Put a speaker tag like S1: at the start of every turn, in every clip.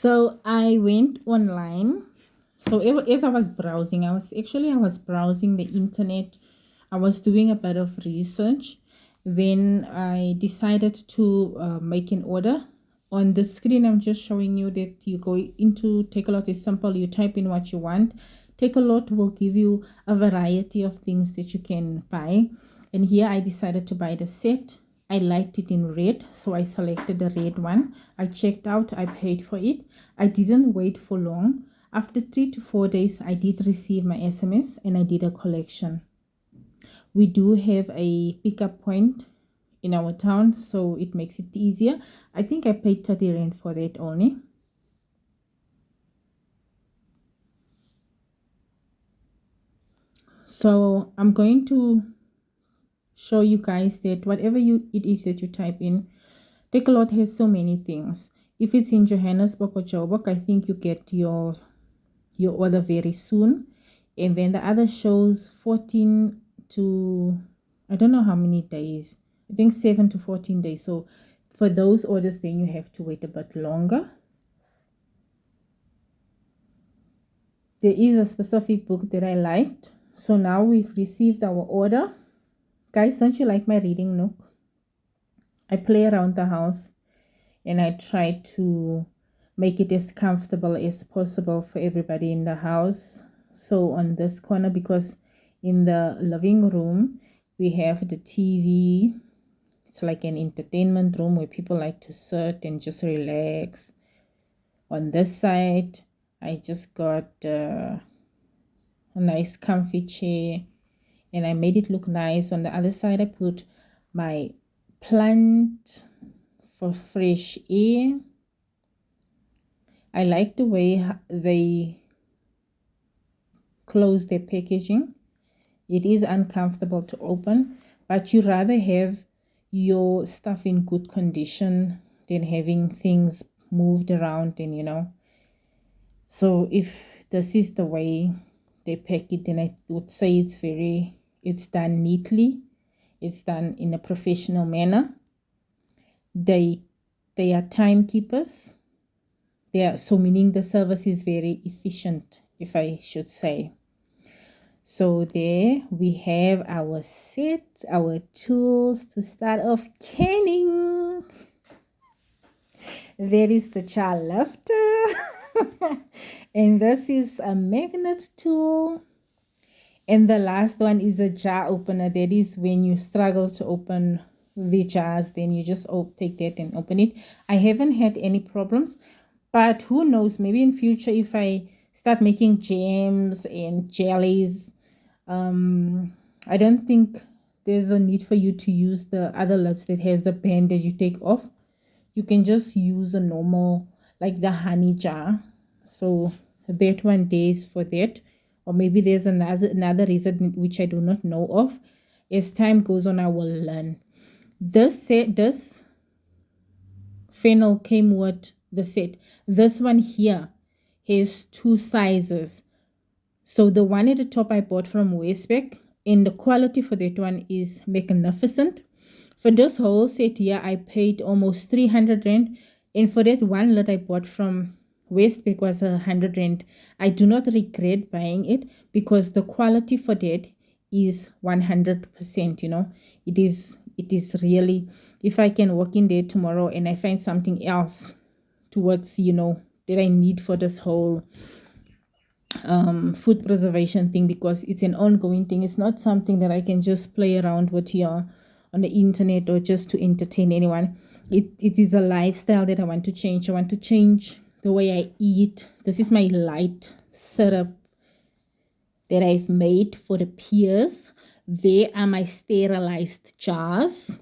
S1: So I went online. So as I was browsing, I was browsing the internet. I was doing a bit of research. Then I decided to make an order. On the screen, I'm just showing you that you go into Take a Lot is simple. You type in what you want. Take a Lot will give you a variety of things that you can buy. And here I decided to buy the set. I liked it in red, so I selected the red one. I checked out, I paid for it. I didn't wait for long. After 3 to 4 days, I did receive my SMS and I did a collection. We do have a pickup point in our town, so it makes it easier. I think I paid 30 rand for that only. So I'm going to show you guys that whatever it is that you type in, Take a Lot has so many things. If it's in Johannesburg or Joburg, I think you get your order very soon. And then the other shows 14 to, I don't know how many days. I think 7 to 14 days. So for those orders, then you have to wait a bit longer. There is a specific book that I liked. So now we've received our order. Guys, don't you like my reading nook? I play around the house and I try to make it as comfortable as possible for everybody in the house. So on this corner, because in the living room, we have the TV. It's like an entertainment room where people like to sit and just relax. On this side, I just got a nice comfy chair and I made it look nice. On the other side, I put my plant for fresh air. I like the way they close their packaging. It is uncomfortable to open, but you rather have your stuff in good condition than having things moved around and. So if this is the way they pack it, then I would say it's done neatly. It's done in a professional manner. They are timekeepers. So meaning the service is very efficient, if I should say. So there we have our set, our tools to start off canning. There is the child laughter. And this is a magnet tool. And the last one is a jar opener. That is when you struggle to open the jars, then you just take that and open it. I haven't had any problems, but who knows, maybe in future if I start making jams and jellies, I don't think there's a need for you to use the other lids that has the band that you take off. You can just use a normal, like the honey jar. So that one days for that. Or maybe there's another reason which I do not know of. As time goes on, I will learn. This fennel came with the set. This one here has 2 sizes. So the one at the top I bought from Westpac, and the quality for that one is magnificent. For this whole set here, I paid almost 300 rand. And for that one that I bought from Westpac was 100 rand. I do not regret buying it because the quality for that is 100%. It is really, if I can walk in there tomorrow and I find something else towards that I need for this whole food preservation thing, because it's an ongoing thing. It's not something that I can just play around with here on the internet or just to entertain anyone. It is a lifestyle that I want to change. I want to change the way I eat. This is my light syrup that I've made for the pears. They are my sterilized jars.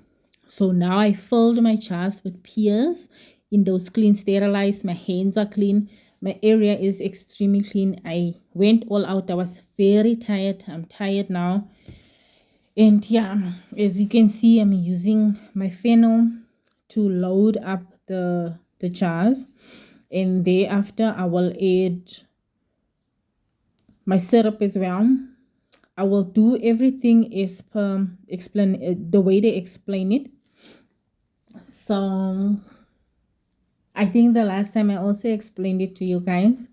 S1: So now I filled my jars with pears in those clean, sterilized. My hands are clean. My area is extremely clean. I went all out. I was very tired. I'm tired now. And yeah, as you can see, I'm using my fennel to load up the jars. And thereafter, I will add my syrup as well. I will do everything as per the way they explain it. So I think the last time I also explained it to you guys.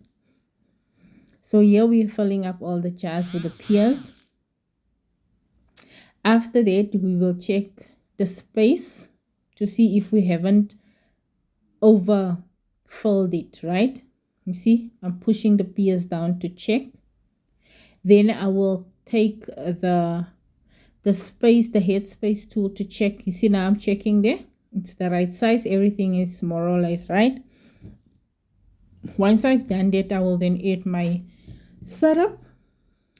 S1: So here we're filling up all the jars with the pears. After that, we will check the space to see if we haven't overfilled it, right? You see, I'm pushing the pears down to check. Then I will take the space, the head space tool to check. You see, now I'm checking there. It's the right size. Everything is more or less right. Once I've done that, I will then add my syrup.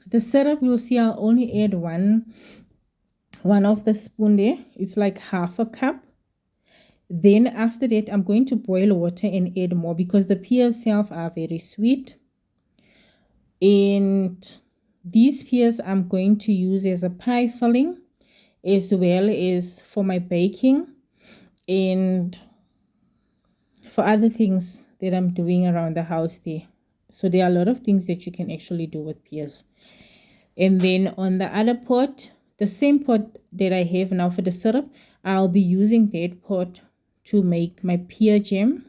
S1: The syrup, you'll see I'll only add one of the spoon there. It's like half a cup. Then after that, I'm going to boil water and add more because the pears itself are very sweet. And these pears I'm going to use as a pie filling as well as for my baking and for other things that I'm doing around the house there. So there are a lot of things that you can actually do with pears. And then on the other pot, the same pot that I have now for the syrup, I'll be using that pot to make my pear jam.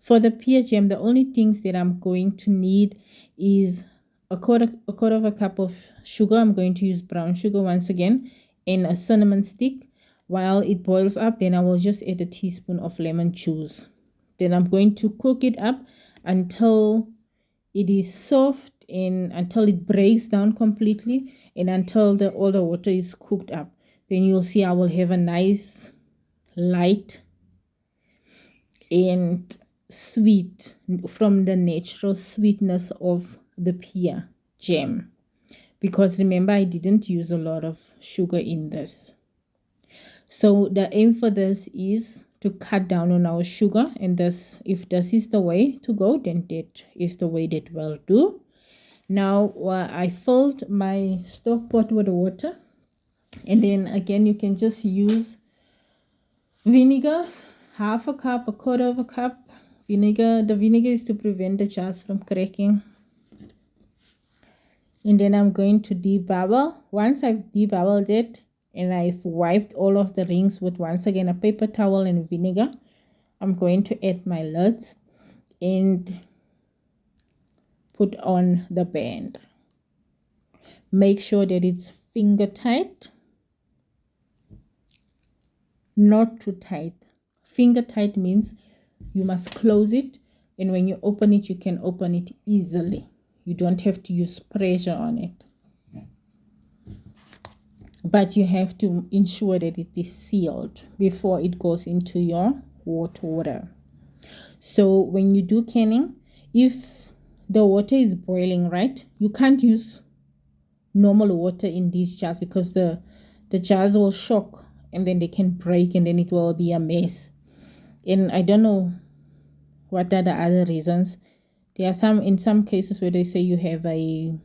S1: For the pear jam, the only things that I'm going to need is a quarter of a cup of sugar. I'm going to use brown sugar once again and a cinnamon stick. While it boils up, then I will just add a teaspoon of lemon juice. Then I'm going to cook it up until it is soft and until it breaks down completely and until all the water is cooked up. Then you'll see I will have a nice light and sweet from the natural sweetness of the pear jam. Because remember, I didn't use a lot of sugar in this. So the aim for this is to cut down on our sugar, and this, if this is the way to go, then that is the way that we'll do. Now I filled my stock pot with water, and then again you can just use vinegar, half a cup, a quarter of a cup vinegar. The vinegar is to prevent the jars from cracking. And then I'm going to debubble. Once I've debubbled it and I've wiped all of the rings with once again a paper towel and vinegar, I'm going to add my lids and put on the band. Make sure that it's finger tight, not too tight. Finger tight means you must close it, and when you open it, you can open it easily. You don't have to use pressure on it. But you have to ensure that it is sealed before it goes into your water. So when you do canning, if the water is boiling, right, you can't use normal water in these jars because the jars will shock and then they can break and then it will be a mess. And I don't know what are the other reasons. There are in some cases where they say you have a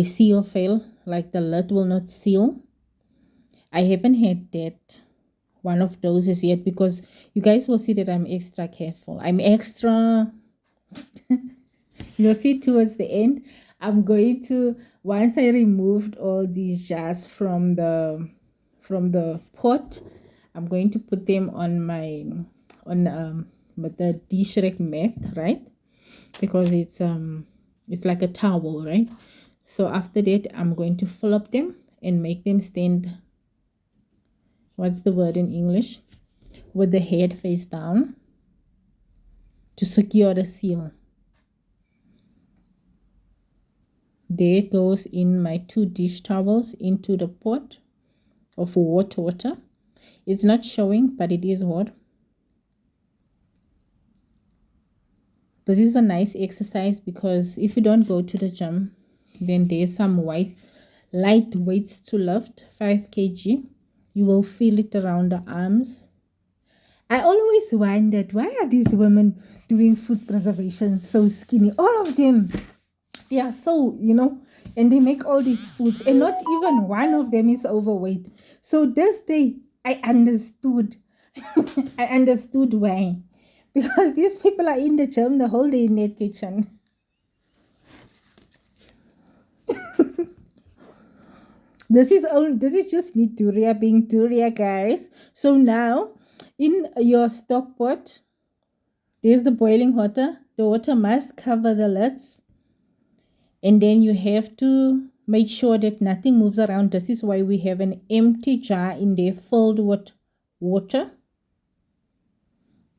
S1: seal fail, like the lid will not seal. I haven't had that one of those as yet because you guys will see that I'm extra careful. I'm extra you'll see towards the end. I'm going to, once I removed all these jars from the pot, I'm going to put them on the dish rack mat, right? Because it's like a towel, right? So after that, I'm going to fill up them and make them stand, what's the word in English, with the head face down to secure the seal. There goes in my 2 dish towels into the pot of water. It's not showing, but it is hot. This is a nice exercise because if you don't go to the gym, then there's some light weights to lift, 5 kg. You will feel it around the arms. I always wondered, why are these women doing food preservation so skinny? All of them. They are so, and they make all these foods and not even one of them is overweight. So this day I understood. I understood why. Because these people are in the gym the whole day in that kitchen. This is just me Duria being Duria, guys. So now, In your stock pot, there's the boiling water. The water must cover the lids, and then you have to make sure that nothing moves around. This is why we have an empty jar in there filled with water.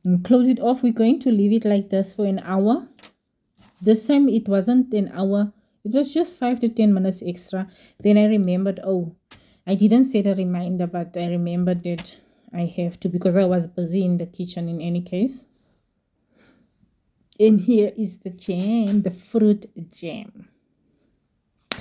S1: And close it off. We're going to leave it like this for an hour. This time it wasn't an hour, it was just 5 to 10 minutes extra. Then I remembered, oh, I didn't set a reminder, but I remembered that I have to, because I was busy in the kitchen in any case. And here is the jam, the fruit jam.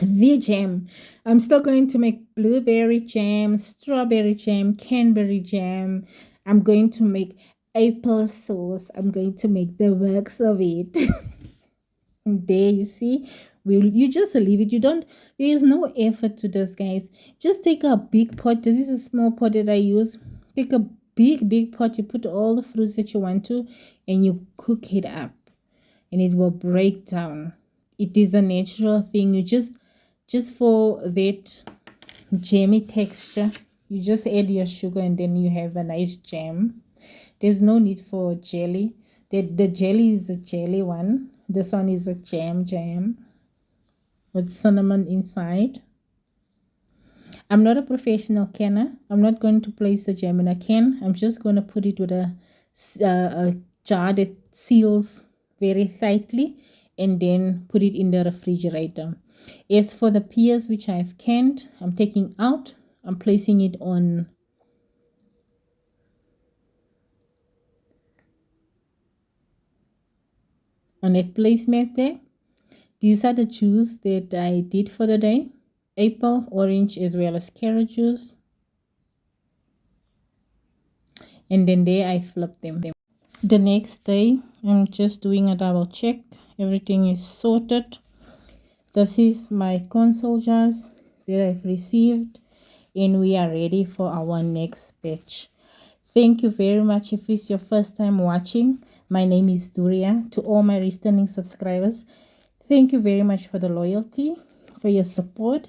S1: The jam. I'm still going to make blueberry jam, strawberry jam, cranberry jam. I'm going to make apple sauce. I'm going to make the works of it. There, you see, you just leave it. There is no effort to this, guys. Just take a big pot. This is a small pot that I use. Take a big pot. You put all the fruits that you want to, and you cook it up, and it will break down. It is a natural thing. You just for that jammy texture, you just add your sugar, and then you have a nice jam. There's no need for jelly. The jelly is a jelly one. This one is a jam with cinnamon inside. I'm not a professional canner. I'm not going to place the jam in a can. I'm just going to put it with a jar that seals very tightly, and then put it in the refrigerator. As for the pears, which I've canned, I'm taking out. I'm placing it on a placemat there. These are the juice that I did for the day. Apple, orange, as well as carrot juice. And then there I flipped them. The next day, I'm just doing a double check. Everything is sorted. This is my console jars that I've received, and we are ready for our next batch. Thank you very much. If it's your first time watching, my name is Duria. To all my returning subscribers, thank you very much for the loyalty, for your support,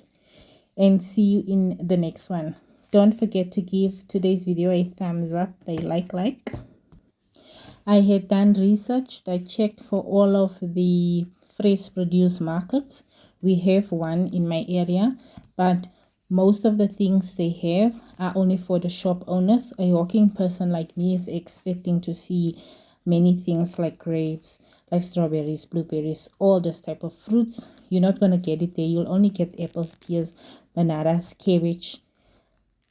S1: and see you in the next one. Don't forget to give today's video a thumbs up, a like. I had done research. I checked for all of the fresh produce markets. We have one in my area, but most of the things they have are only for the shop owners. A walking person like me is expecting to see many things like grapes, like strawberries, blueberries, all this type of fruits. You're not going to get it there. You'll only get apples, pears, bananas, cabbage,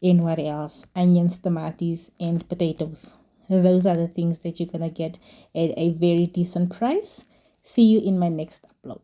S1: and what else? Onions, tomatoes, and potatoes. Those are the things that you're going to get at a very decent price. See you in my next upload.